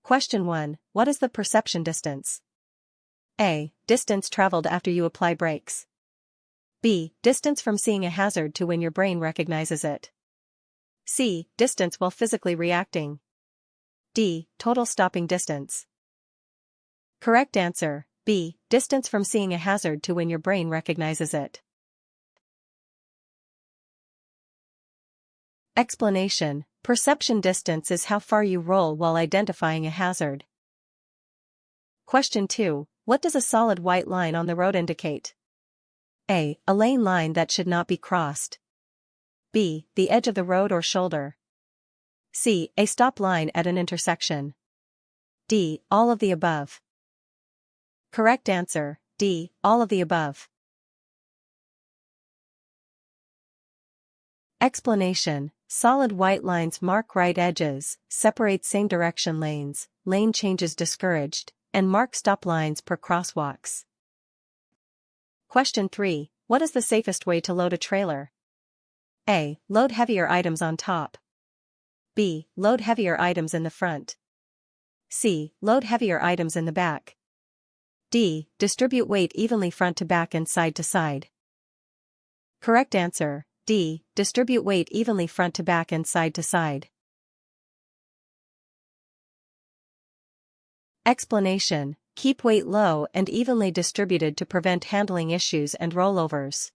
Question 1. What is the perception distance? A. Distance traveled after you apply brakes. B. Distance from seeing a hazard to when your brain recognizes it. C. Distance while physically reacting. D. Total stopping distance. Correct answer, B. Distance from seeing a hazard to when your brain recognizes it. Explanation. Perception distance is how far you roll while identifying a hazard. Question 2. What does a solid white line on the road indicate? A. A lane line that should not be crossed. B. The edge of the road or shoulder. C. A stop line at an intersection. D. All of the above. Correct answer, D. All of the above. Explanation. Solid white lines mark right edges, separate same direction lanes, lane changes discouraged, and mark stop lines per crosswalks. Question 3. What is the safest way to load a trailer? A. Load heavier items on top. B. Load heavier items in the front. C. Load heavier items in the back. D. Distribute weight evenly front to back and side to side. Correct answer, D. Distribute weight evenly front to back and side to side. Explanation. Keep weight low and evenly distributed to prevent handling issues and rollovers.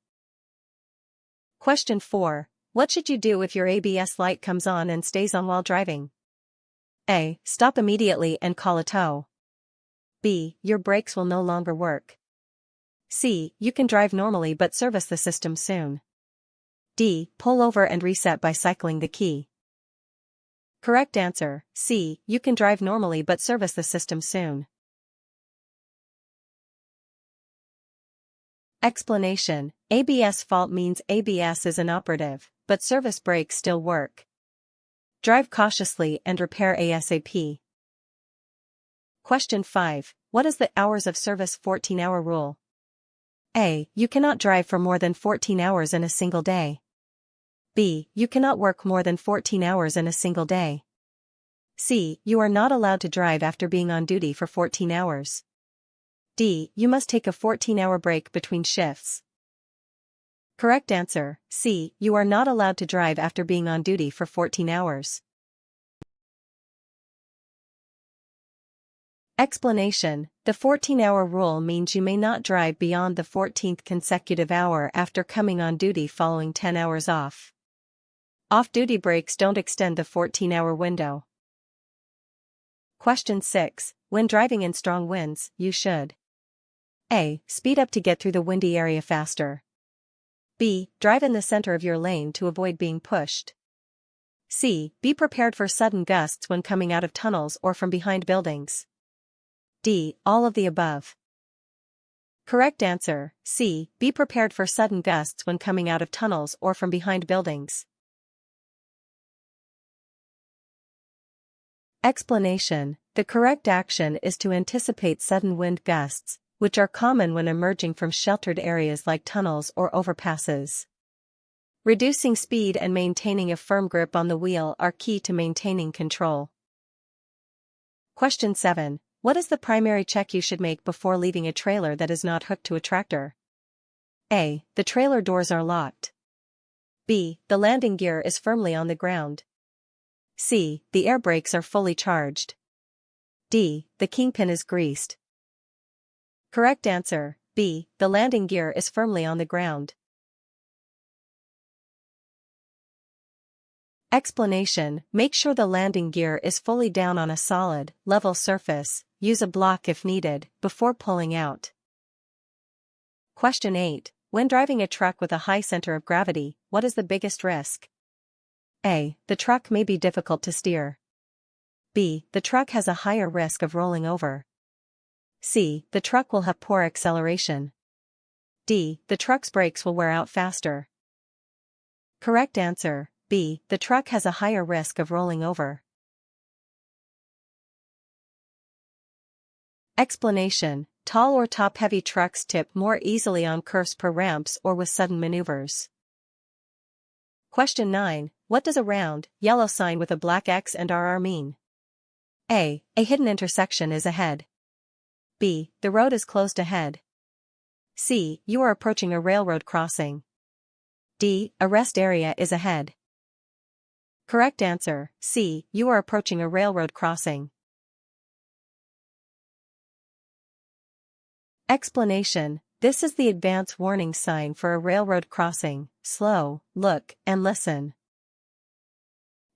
Question 4. What should you do if your ABS light comes on and stays on while driving? A. Stop immediately and call a tow. B. Your brakes will no longer work. C. You can drive normally but service the system soon. D. Pull over and reset by cycling the key. Correct answer, C. You can drive normally but service the system soon. Explanation. ABS fault means ABS is inoperative, but service brakes still work. Drive cautiously and repair ASAP. Question 5. What is the hours of service 14-hour rule? A. You cannot drive for more than 14 hours in a single day. B. You cannot work more than 14 hours in a single day. C. You are not allowed to drive after being on duty for 14 hours. D. You must take a 14-hour break between shifts. Correct answer, C. You are not allowed to drive after being on duty for 14 hours. Explanation. The 14-hour rule means you may not drive beyond the 14th consecutive hour after coming on duty following 10 hours off. Off-duty breaks don't extend the 14-hour window. Question 6. When driving in strong winds, you should A. Speed up to get through the windy area faster. B. Drive in the center of your lane to avoid being pushed. C. Be prepared for sudden gusts when coming out of tunnels or from behind buildings. D. All of the above. Correct answer, C. Be prepared for sudden gusts when coming out of tunnels or from behind buildings. Explanation. The correct action is to anticipate sudden wind gusts, which are common when emerging from sheltered areas like tunnels or overpasses. Reducing speed and maintaining a firm grip on the wheel are key to maintaining control. Question 7. What is the primary check you should make before leaving a trailer that is not hooked to a tractor? A. The trailer doors are locked. B. The landing gear is firmly on the ground. C. The air brakes are fully charged. D. The kingpin is greased. Correct answer, B. The landing gear is firmly on the ground. Explanation. Make sure the landing gear is fully down on a solid, level surface, use a block if needed, before pulling out. Question 8. When driving a truck with a high center of gravity, what is the biggest risk? A. The truck may be difficult to steer. B. The truck has a higher risk of rolling over. C. The truck will have poor acceleration. D. The truck's brakes will wear out faster. Correct answer, B. The truck has a higher risk of rolling over. Explanation. Tall or top-heavy trucks tip more easily on curves per ramps or with sudden maneuvers. Question 9. What does a round, yellow sign with a black X and RR mean? A hidden intersection is ahead. B. The road is closed ahead. C. You are approaching a railroad crossing. D. A rest area is ahead. Correct answer, C. You are approaching a railroad crossing. Explanation: this is the advance warning sign for a railroad crossing. Slow, look, and listen.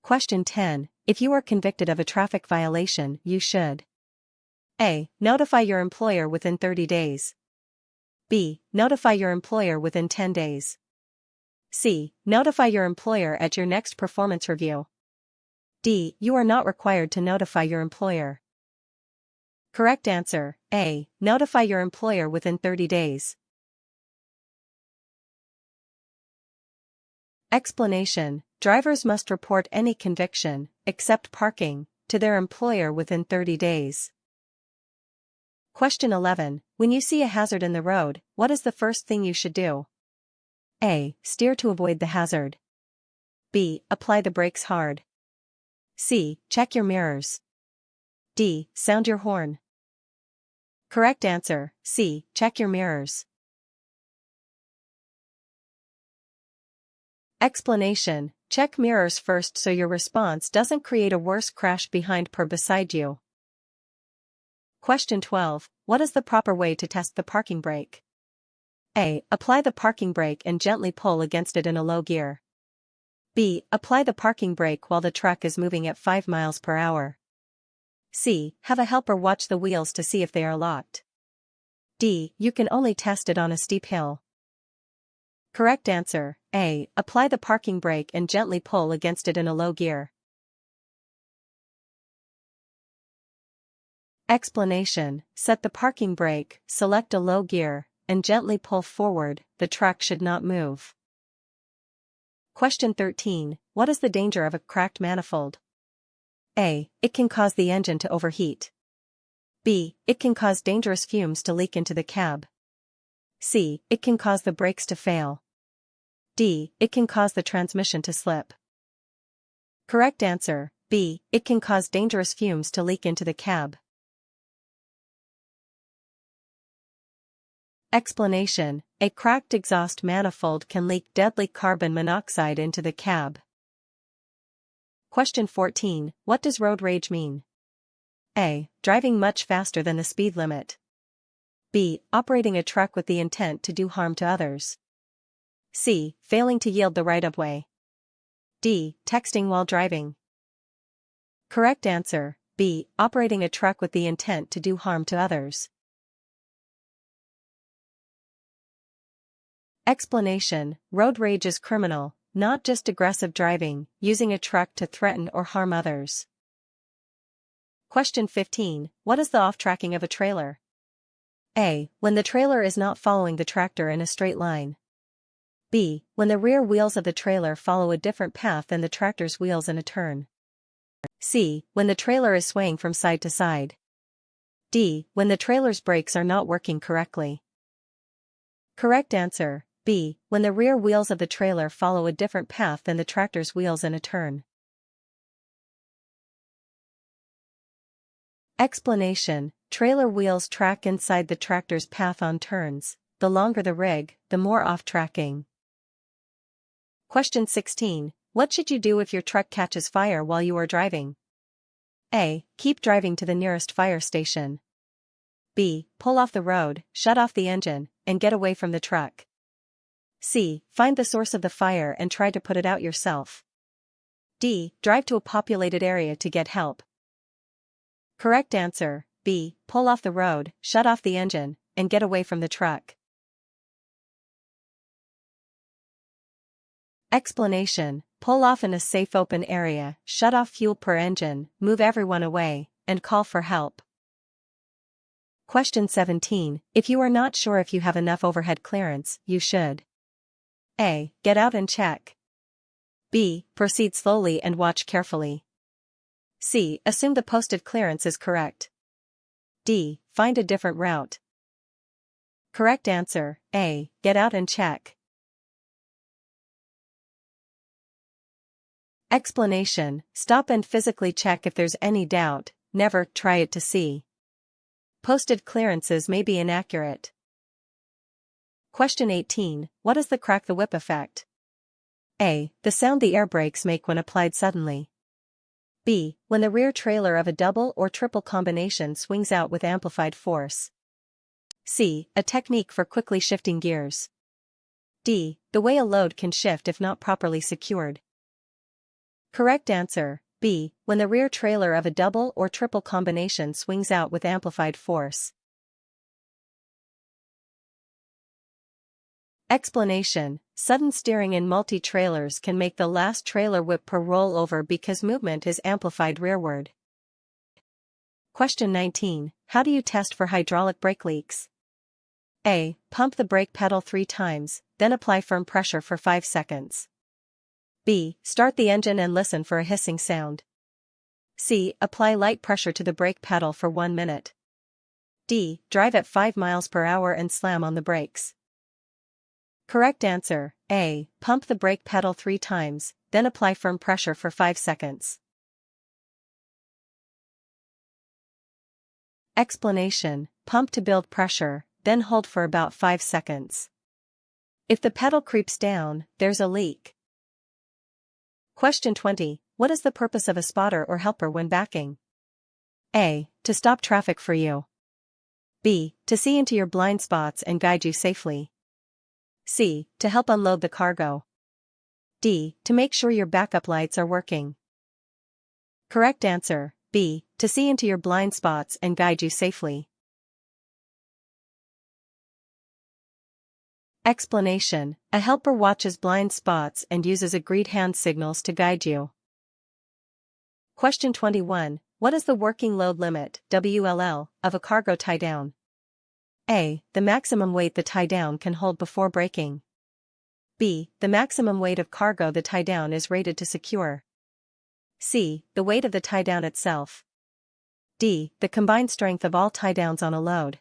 Question 10. If you are convicted of a traffic violation, you should: A. Notify your employer within 30 days. B. Notify your employer within 10 days. C. Notify your employer at your next performance review. D. You are not required to notify your employer. Correct answer, A. Notify your employer within 30 days. Explanation: drivers must report any conviction, except parking, to their employer within 30 days. Question 11. When you see a hazard in the road, what is the first thing you should do? A. Steer to avoid the hazard. B. Apply the brakes hard. C. Check your mirrors. D. Sound your horn. Correct answer, C. Check your mirrors. Explanation: check mirrors first so your response doesn't create a worse crash behind or beside you. Question 12. What is the proper way to test the parking brake? A. Apply the parking brake and gently pull against it in a low gear. B. Apply the parking brake while the truck is moving at 5 miles per hour. C. Have a helper watch the wheels to see if they are locked. D. You can only test it on a steep hill. Correct answer, A. Apply the parking brake and gently pull against it in a low gear. Explanation: set the parking brake, select a low gear, and gently pull forward. The truck should not move. Question 13. What is the danger of a cracked manifold? A. It can cause the engine to overheat. B. It can cause dangerous fumes to leak into the cab. C. It can cause the brakes to fail. D. It can cause the transmission to slip. Correct answer, B. It can cause dangerous fumes to leak into the cab. Explanation: a cracked exhaust manifold can leak deadly carbon monoxide into the cab. Question 14. What does road rage mean? A. Driving much faster than the speed limit. B. Operating a truck with the intent to do harm to others. C. Failing to yield the right-of-way. D. Texting while driving. Correct answer, B. Operating a truck with the intent to do harm to others. Explanation: road rage is criminal, not just aggressive driving, using a truck to threaten or harm others. Question 15. What is the off-tracking of a trailer? A. When the trailer is not following the tractor in a straight line. B. When the rear wheels of the trailer follow a different path than the tractor's wheels in a turn. C. When the trailer is swaying from side to side. D. When the trailer's brakes are not working correctly. Correct answer, B. When the rear wheels of the trailer follow a different path than the tractor's wheels in a turn. Explanation: trailer wheels track inside the tractor's path on turns. The longer the rig, the more off-tracking. Question 16. What should you do if your truck catches fire while you are driving? A. Keep driving to the nearest fire station. B. Pull off the road, shut off the engine, and get away from the truck. C. Find the source of the fire and try to put it out yourself. D. Drive to a populated area to get help. Correct answer, B. Pull off the road, shut off the engine, and get away from the truck. Explanation: pull off in a safe open area, shut off fuel per engine, move everyone away, and call for help. Question 17. If you are not sure if you have enough overhead clearance, you should: A. Get out and check. B. Proceed slowly and watch carefully. C. Assume the posted clearance is correct. D. Find a different route. Correct answer, A. Get out and check. Explanation: stop and physically check if there's any doubt. never try it to see. Posted clearances may be inaccurate. Question 18. What is the crack the whip effect? A. The sound the air brakes make when applied suddenly. B. When the rear trailer of a double or triple combination swings out with amplified force. C. A technique for quickly shifting gears. D. The way a load can shift if not properly secured. Correct answer, B. When the rear trailer of a double or triple combination swings out with amplified force. Explanation: sudden steering in multi-trailers can make the last trailer whip per rollover because movement is amplified rearward. Question 19. How do you test for hydraulic brake leaks? A. Pump the brake pedal 3 times, then apply firm pressure for 5 seconds. B. Start the engine and listen for a hissing sound. C. Apply light pressure to the brake pedal for 1 minute. D. Drive at 5 miles per hour and slam on the brakes. Correct answer, A. Pump the brake pedal 3 times, then apply firm pressure for 5 seconds. Explanation: pump to build pressure, then hold for about 5 seconds. If the pedal creeps down, there's a leak. Question 20. What is the purpose of a spotter or helper when backing? A. To stop traffic for you. B. To see into your blind spots and guide you safely. C. To help unload the cargo. D. To make sure your backup lights are working. Correct answer, B. To see into your blind spots and guide you safely. Explanation: a helper watches blind spots and uses agreed hand signals to guide you. Question 21. What is the working load limit, WLL, of a cargo tie-down? A. The maximum weight the tie-down can hold before braking. B. The maximum weight of cargo the tie-down is rated to secure. C. The weight of the tie-down itself. D. The combined strength of all tie-downs on a load.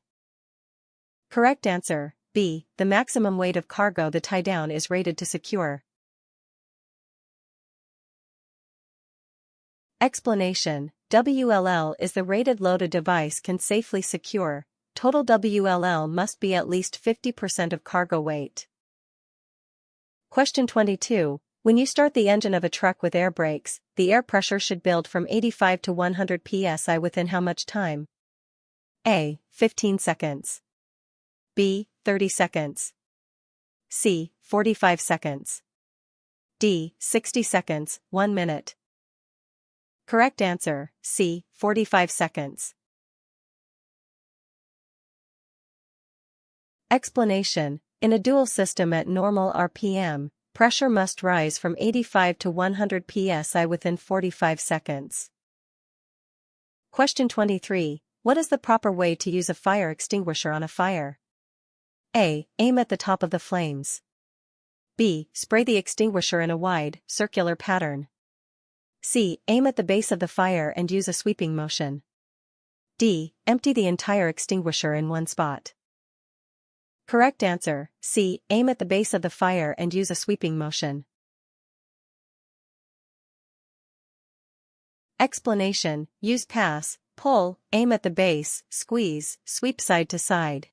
Correct answer, B. The maximum weight of cargo the tie-down is rated to secure. Explanation: WLL is the rated load a device can safely secure. Total WLL must be at least 50% of cargo weight. Question 22. When you start the engine of a truck with air brakes, the air pressure should build from 85 to 100 psi within how much time? A. 15 seconds. B. 30 seconds. C. 45 seconds. D. 60 seconds, 1 minute. Correct answer, C. 45 seconds. Explanation: in a dual system at normal RPM, pressure must rise from 85 to 100 psi within 45 seconds. Question 23. What is the proper way to use a fire extinguisher on a fire? A. Aim at the top of the flames. B. Spray the extinguisher in a wide, circular pattern. C. Aim at the base of the fire and use a sweeping motion. D. Empty the entire extinguisher in one spot. Correct answer, C. Aim at the base of the fire and use a sweeping motion. Explanation: use pass, pull, aim at the base, squeeze, sweep side to side.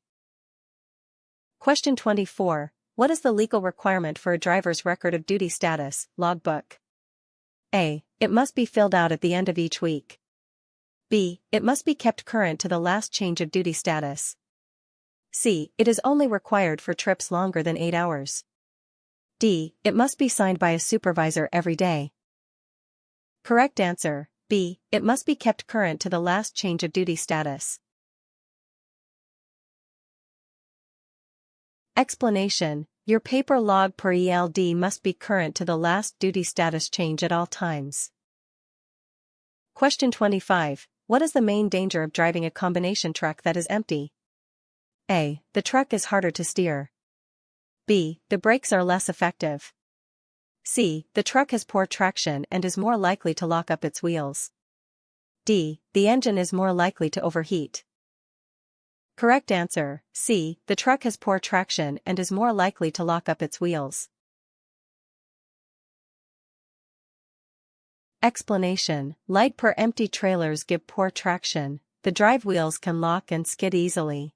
Question 24. What is the legal requirement for a driver's record of duty status, logbook? A. It must be filled out at the end of each week. B. It must be kept current to the last change of duty status. C. It is only required for trips longer than 8 hours. D. It must be signed by a supervisor every day. Correct answer, B. It must be kept current to the last change of duty status. Explanation: your paper log per ELD must be current to the last duty status change at all times. Question 25. What is the main danger of driving a combination truck that is empty? A. The truck is harder to steer. B. The brakes are less effective. C. The truck has poor traction and is more likely to lock up its wheels. D. The engine is more likely to overheat. Correct answer, C. The truck has poor traction and is more likely to lock up its wheels. Explanation: light per empty trailers give poor traction, the drive wheels can lock and skid easily.